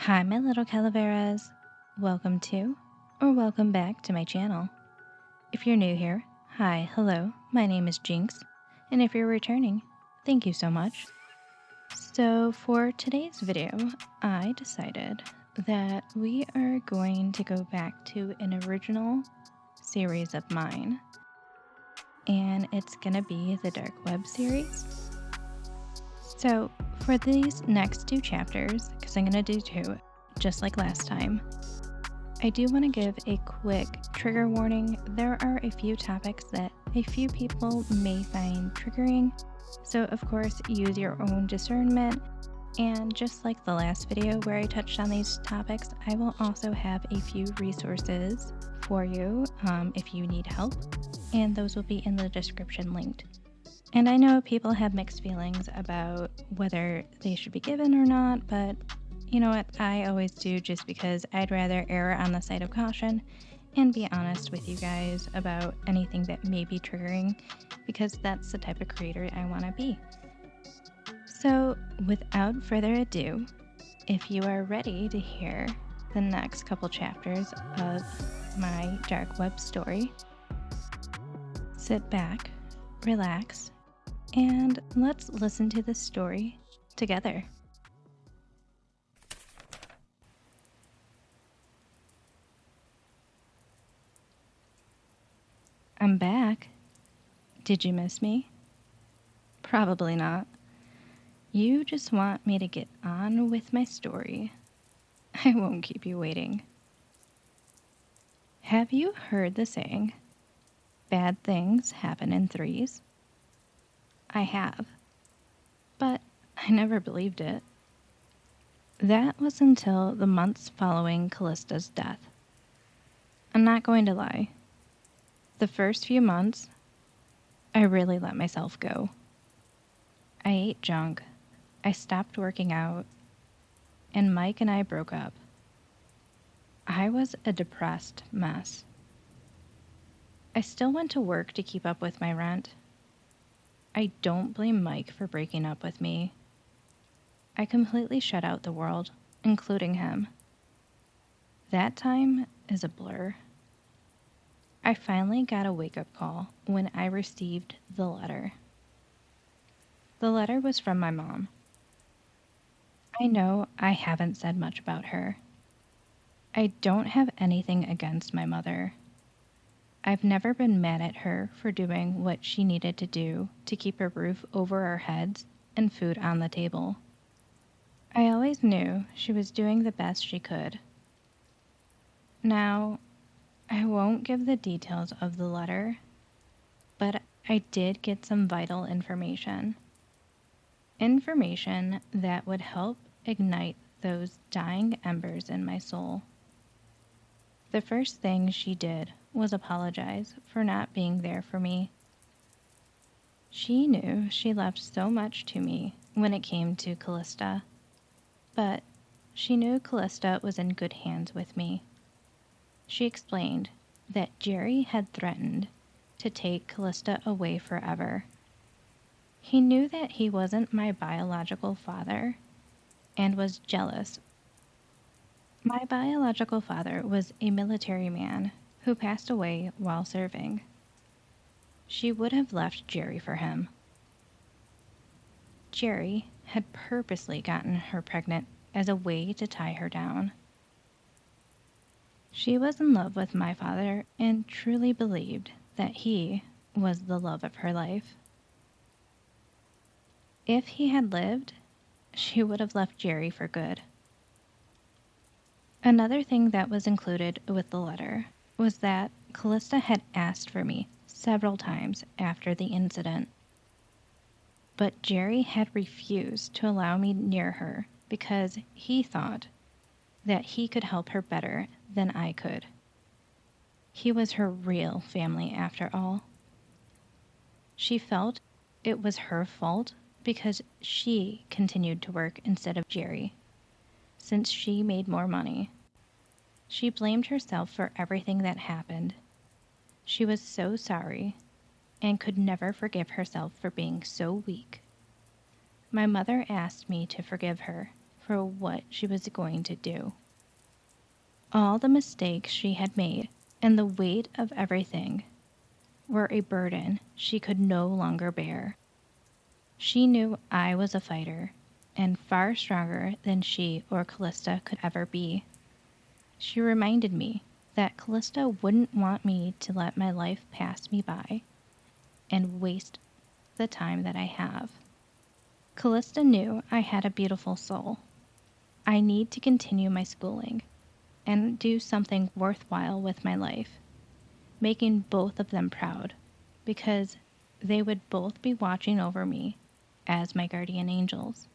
Hi, my little calaveras. Welcome to, or welcome back to my channel. If you're new here, hi, hello, my name is Jinx, and if you're returning, thank you so much. So for today's video, I decided that we are going to go back to an original series of mine, and it's gonna be the Dark Web series. So for these next two chapters, because I'm gonna do two, just like last time, I do want to give a quick trigger warning. There are a few topics that a few people may find triggering, so of course use your own discernment. And just like the last video where I touched on these topics, I will also have a few resources for you if you need help, and those will be in the description linked. And I know people have mixed feelings about whether they should be given or not, but you know what, I always do, just because I'd rather err on the side of caution and be honest with you guys about anything that may be triggering, because that's the type of creator I want to be. So without further ado, if you are ready to hear the next couple chapters of my dark web story, sit back, relax, and let's listen to this story together. I'm back. Did you miss me? Probably not. You just want me to get on with my story. I won't keep you waiting. Have you heard the saying, bad things happen in threes? I have, but I never believed it. That was until the months following Callista's death. I'm not going to lie. The first few months, I really let myself go. I ate junk, I stopped working out, and Mike and I broke up. I was a depressed mess. I still went to work to keep up with my rent. I don't blame Mike for breaking up with me. I completely shut out the world, including him. That time is a blur. I finally got a wake-up call when I received the letter. The letter was from my mom. I know I haven't said much about her. I don't have anything against my mother. I've never been mad at her for doing what she needed to do to keep a roof over our heads and food on the table. I always knew she was doing the best she could. Now, I won't give the details of the letter, but I did get some vital information. Information that would help ignite those dying embers in my soul. The first thing she did was apologize for not being there for me. She knew she left so much to me when it came to Callista, but she knew Callista was in good hands with me. She explained that Jerry had threatened to take Callista away forever. He knew that he wasn't my biological father and was jealous. My biological father was a military man who passed away while serving. She would have left Jerry for him. Jerry had purposely gotten her pregnant as a way to tie her down. She was in love with my father and truly believed that he was the love of her life. If he had lived, she would have left Jerry for good. Another thing that was included with the letter was that Callista had asked for me several times after the incident. But Jerry had refused to allow me near her because he thought that he could help her better than I could. He was her real family after all. She felt it was her fault because she continued to work instead of Jerry, since she made more money. She blamed herself for everything that happened. She was so sorry and could never forgive herself for being so weak. My mother asked me to forgive her for what she was going to do. All the mistakes she had made and the weight of everything were a burden she could no longer bear. She knew I was a fighter and far stronger than she or Callista could ever be. She reminded me that Callista wouldn't want me to let my life pass me by and waste the time that I have. Callista knew I had a beautiful soul. I need to continue my schooling and do something worthwhile with my life, making both of them proud, because they would both be watching over me as my guardian angels.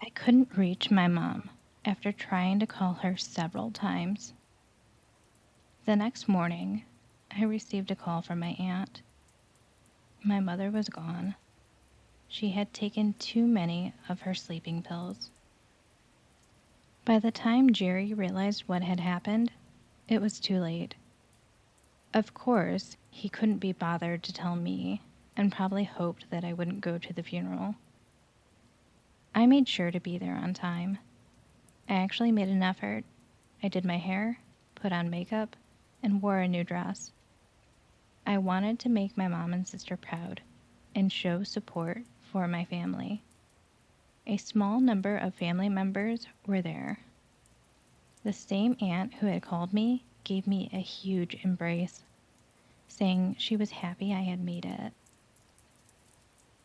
I couldn't reach my mom after trying to call her several times. The next morning, I received a call from my aunt. My mother was gone. She had taken too many of her sleeping pills. By the time Jerry realized what had happened, it was too late. Of course, he couldn't be bothered to tell me, and probably hoped that I wouldn't go to the funeral. I made sure to be there on time. I actually made an effort. I did my hair, put on makeup, and wore a new dress. I wanted to make my mom and sister proud and show support for my family. A small number of family members were there. The same aunt who had called me gave me a huge embrace, saying she was happy I had made it.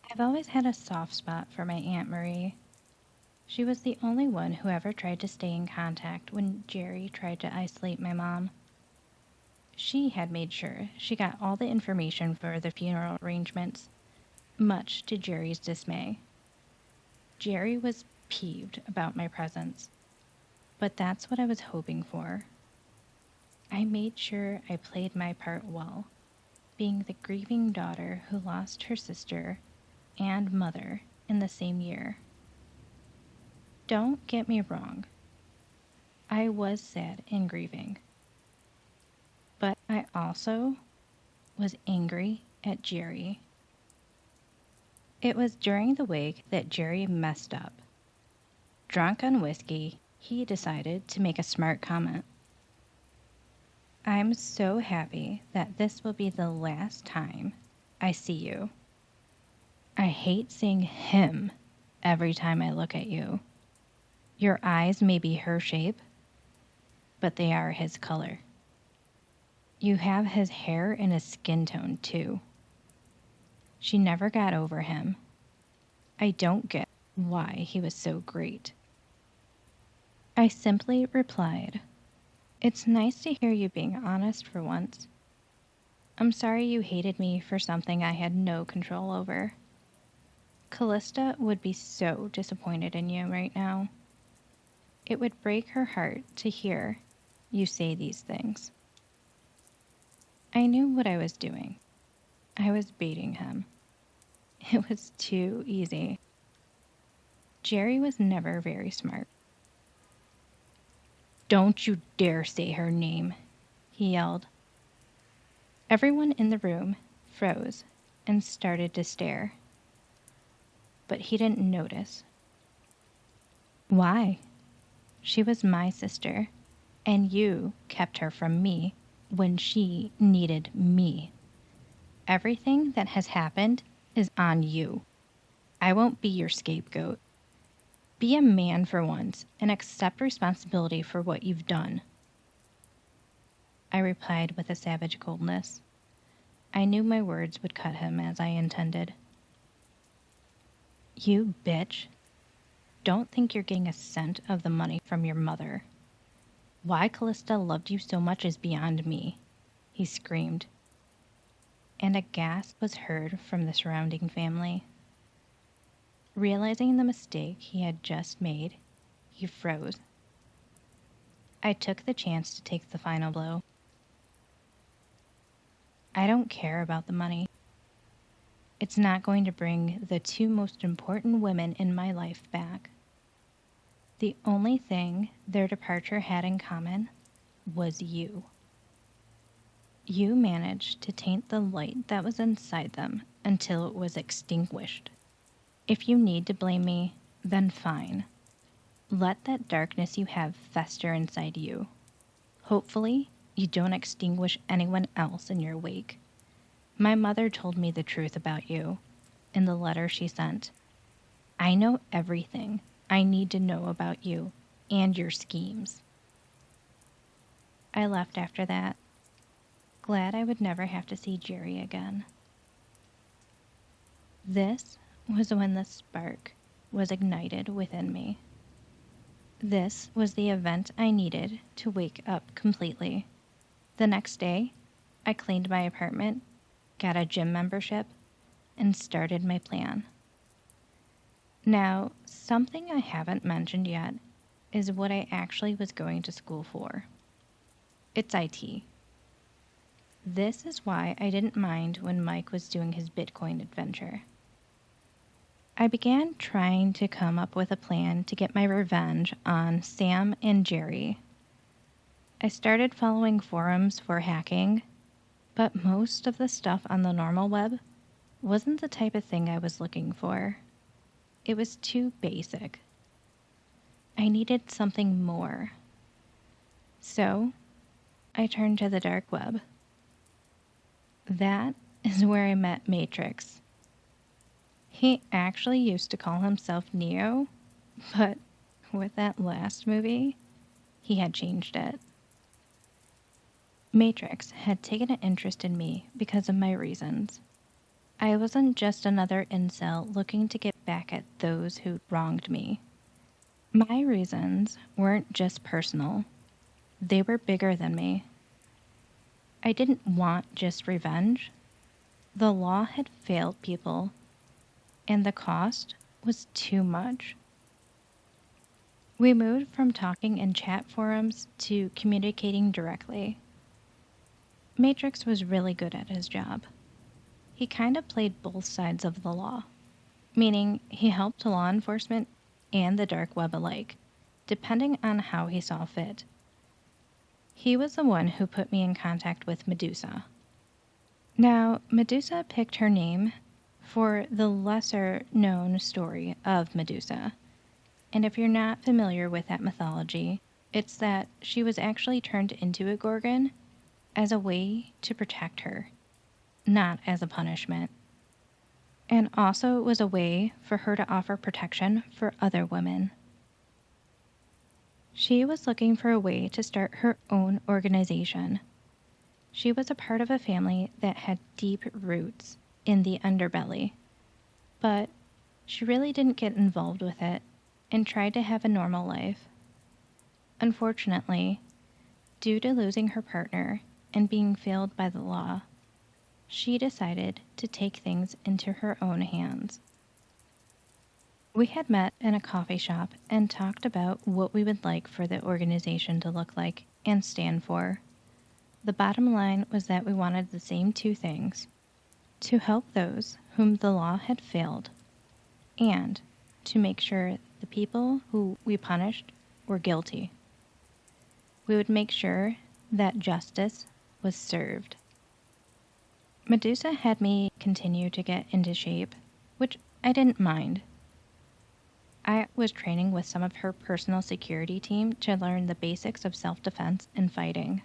I've always had a soft spot for my Aunt Marie. She was the only one who ever tried to stay in contact when Jerry tried to isolate my mom. She had made sure she got all the information for the funeral arrangements, much to Jerry's dismay. Jerry was peeved about my presence, but that's what I was hoping for. I made sure I played my part well, being the grieving daughter who lost her sister and mother in the same year. Don't get me wrong. I was sad and grieving. But I also was angry at Jerry. It was during the wake that Jerry messed up. Drunk on whiskey, he decided to make a smart comment. I'm so happy that this will be the last time I see you. I hate seeing him every time I look at you. Your eyes may be her shape, but they are his color. You have his hair and his skin tone, too. She never got over him. I don't get why he was so great. I simply replied, "It's nice to hear you being honest for once. I'm sorry you hated me for something I had no control over. Callista would be so disappointed in you right now. It would break her heart to hear you say these things." I knew what I was doing. I was baiting him. It was too easy. Jerry was never very smart. "Don't you dare say her name," he yelled. Everyone in the room froze and started to stare. But he didn't notice. Why? She was my sister, and you kept her from me when she needed me. Everything that has happened is on you. I won't be your scapegoat. Be a man for once and accept responsibility for what you've done. I replied with a savage coldness. I knew my words would cut him as I intended. You bitch. Don't think you're getting a cent of the money from your mother. Why Callista loved you so much is beyond me, he screamed. And a gasp was heard from the surrounding family. Realizing the mistake he had just made, he froze. I took the chance to take the final blow. I don't care about the money. It's not going to bring the two most important women in my life back. The only thing their departure had in common was you. You managed to taint the light that was inside them until it was extinguished. If you need to blame me, then fine. Let that darkness you have fester inside you. Hopefully, you don't extinguish anyone else in your wake. My mother told me the truth about you in the letter she sent. I know everything I need to know about you and your schemes. I left after that, glad I would never have to see Jerry again. This was when the spark was ignited within me. This was the event I needed to wake up completely. The next day, I cleaned my apartment, got a gym membership, and started my plan. Now, something I haven't mentioned yet is what I actually was going to school for. It's IT. This is why I didn't mind when Mike was doing his Bitcoin adventure. I began trying to come up with a plan to get my revenge on Sam and Jerry. I started following forums for hacking, but most of the stuff on the normal web wasn't the type of thing I was looking for. It was too basic. I needed something more. So, I turned to the dark web. That is where I met Matrix. He actually used to call himself Neo, but with that last movie, he had changed it. Matrix had taken an interest in me because of my reasons. I wasn't just another incel looking to get back at those who wronged me. My reasons weren't just personal. They were bigger than me. I didn't want just revenge. The law had failed people, and the cost was too much. We moved from talking in chat forums to communicating directly. Matrix was really good at his job. He kind of played both sides of the law, meaning he helped law enforcement and the dark web alike, depending on how he saw fit. He was the one who put me in contact with Medusa. Now, Medusa picked her name for the lesser-known story of Medusa. And if you're not familiar with that mythology, it's that she was actually turned into a Gorgon as a way to protect her, not as a punishment. And also was a way for her to offer protection for other women. She was looking for a way to start her own organization. She was a part of a family that had deep roots in the underbelly, but she really didn't get involved with it and tried to have a normal life. Unfortunately, due to losing her partner and being failed by the law, she decided to take things into her own hands. We had met in a coffee shop and talked about what we would like for the organization to look like and stand for. The bottom line was that we wanted the same two things: to help those whom the law had failed, and to make sure the people who we punished were guilty. We would make sure that justice was served. Medusa had me continue to get into shape, which I didn't mind. I was training with some of her personal security team to learn the basics of self-defense and fighting.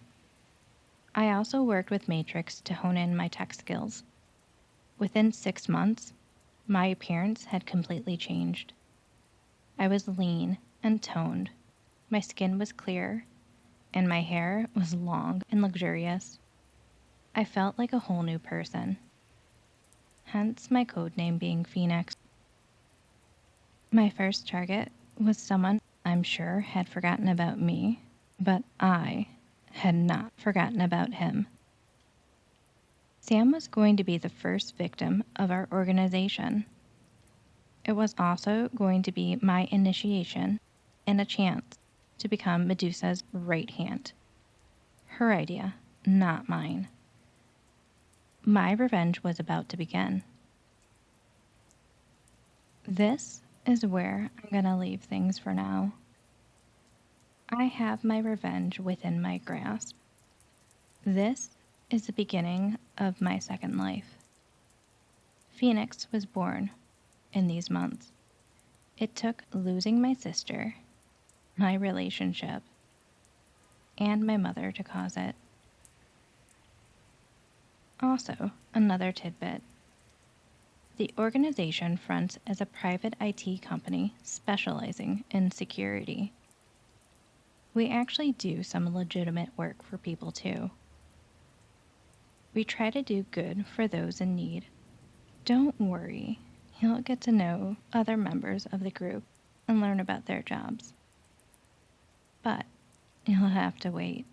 I also worked with Matrix to hone in my tech skills. Within 6 months, my appearance had completely changed. I was lean and toned, my skin was clear, and my hair was long and luxurious. I felt like a whole new person. Hence my codename being Phoenix. My first target was someone I'm sure had forgotten about me, but I had not forgotten about him. Sam was going to be the first victim of our organization. It was also going to be my initiation and a chance to become Medusa's right hand. Her idea, not mine. My revenge was about to begin. This is where I'm gonna leave things for now. I have my revenge within my grasp. This is the beginning of my second life. Phoenix was born in these months. It took losing my sister my relationship, and my mother to cause it. Also, another tidbit. The organization fronts as a private IT company specializing in security. We actually do some legitimate work for people too. We try to do good for those in need. Don't worry, you'll get to know other members of the group and learn about their jobs. But you'll have to wait.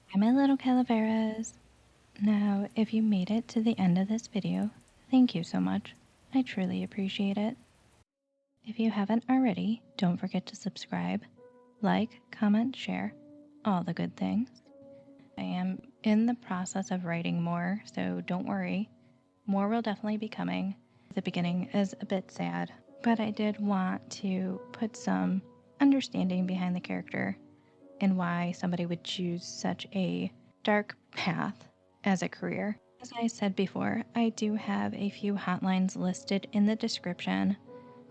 Hi, my little calaveras. Now, if you made it to the end of this video, thank you so much. I truly appreciate it. If you haven't already, don't forget to subscribe, like, comment, share, all the good things. I am in the process of writing more, so don't worry. More will definitely be coming. The beginning is a bit sad, but I did want to put some understanding behind the character and why somebody would choose such a dark path as a career. As I said before, I do have a few hotlines listed in the description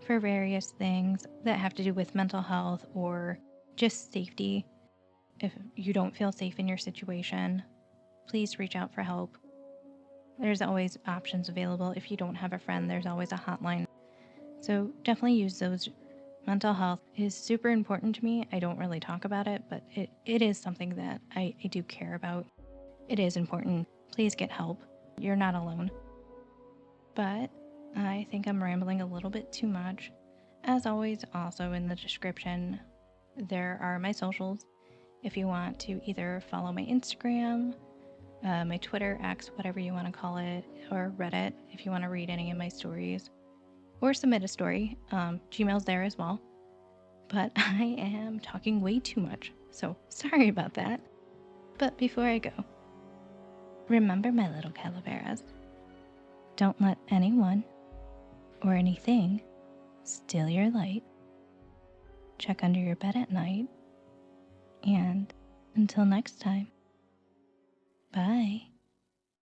for various things that have to do with mental health or just safety. If you don't feel safe in your situation, please reach out for help. There's always options available. If you don't have a friend, there's always a hotline. So definitely use those. Mental health is super important to me. I don't really talk about it, but it is something that I do care about. It is important. Please get help. You're not alone. But I think I'm rambling a little bit too much. As always, also in the description, there are my socials. If you want to either follow my Instagram, my Twitter, X, whatever you want to call it, or Reddit, if you want to read any of my stories, or submit a story, Gmail's there as well. But I am talking way too much, so sorry about that. But before I go, remember, my little calaveras, don't let anyone or anything steal your light. Check under your bed at night. And until next time, bye.